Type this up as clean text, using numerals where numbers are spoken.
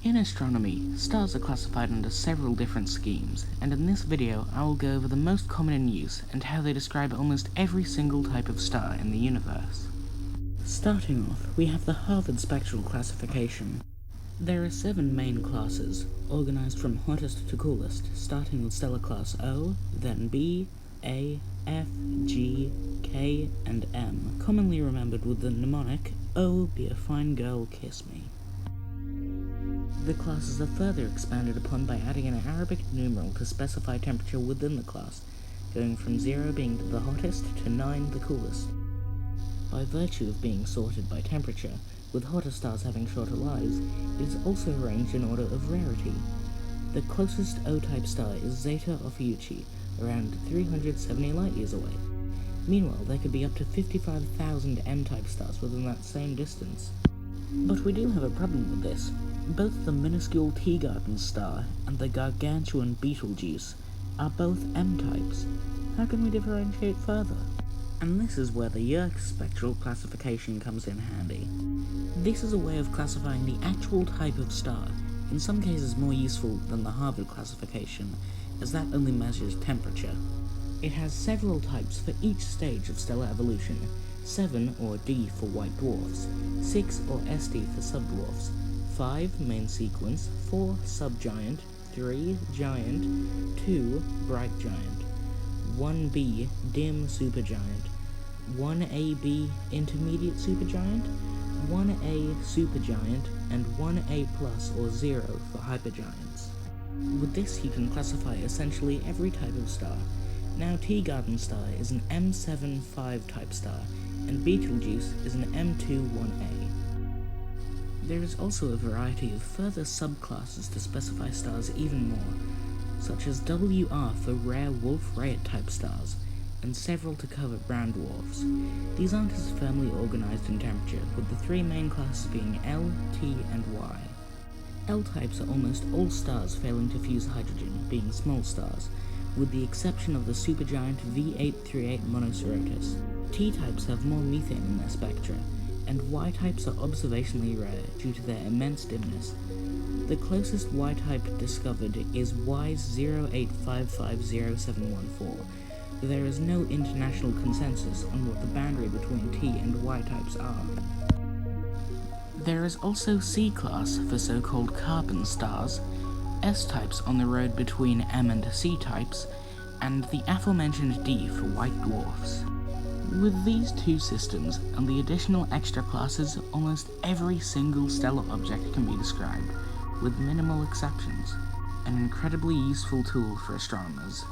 In astronomy, stars are classified under several different schemes, and in this video I will go over the most common in use and how they describe almost every single type of star in the universe. Starting off, we have the Harvard Spectral Classification. There are 7 main classes, organized from hottest to coolest, starting with stellar class O, then B, A, F, G, K, and M, commonly remembered with the mnemonic, "Oh, be a fine girl, kiss me." The classes are further expanded upon by adding an Arabic numeral to specify temperature within the class, going from 0 being the hottest to 9 the coolest. By virtue of being sorted by temperature, with hotter stars having shorter lives, it is also arranged in order of rarity. The closest O-type star is Zeta Ophiuchi, around 370 light-years away. Meanwhile, there could be up to 55,000 M-type stars within that same distance. But we do have a problem with this. Both the minuscule Teegarten star and the gargantuan Betelgeuse are both M-types. How can we differentiate further? And this is where the Yerkes spectral classification comes in handy. This is a way of classifying the actual type of star, in some cases more useful than the Harvard classification, as that only measures temperature. It has several types for each stage of stellar evolution: 7 or D for white dwarfs, 6 or SD for subdwarfs, 5 main sequence, 4 subgiant, 3 giant, 2 bright giant, 1b dim supergiant, 1ab intermediate supergiant, 1a supergiant, and 1a plus or 0 for hypergiants. With this you can classify essentially every type of star. Now Teegarten star is an M7-5 type star, and Betelgeuse is an M2-1a. There is also a variety of further subclasses to specify stars even more, such as WR for rare Wolf-Rayet type stars, and several to cover brown dwarfs. These aren't as firmly organized in temperature, with the 3 main classes being L, T, and Y. L-types are almost all stars failing to fuse hydrogen, being small stars, with the exception of the supergiant V838 Monocerotis. T-types have more methane in their spectra, and Y-types are observationally rare due to their immense dimness. The closest Y-type discovered is WISE 08550714, though there is no international consensus on what the boundary between T and Y-types are. There is also C-class for so-called carbon stars, S-types on the road between M and C-types, and the aforementioned D for white dwarfs. With these 2 systems and the additional extra classes, almost every single stellar object can be described, with minimal exceptions. An incredibly useful tool for astronomers.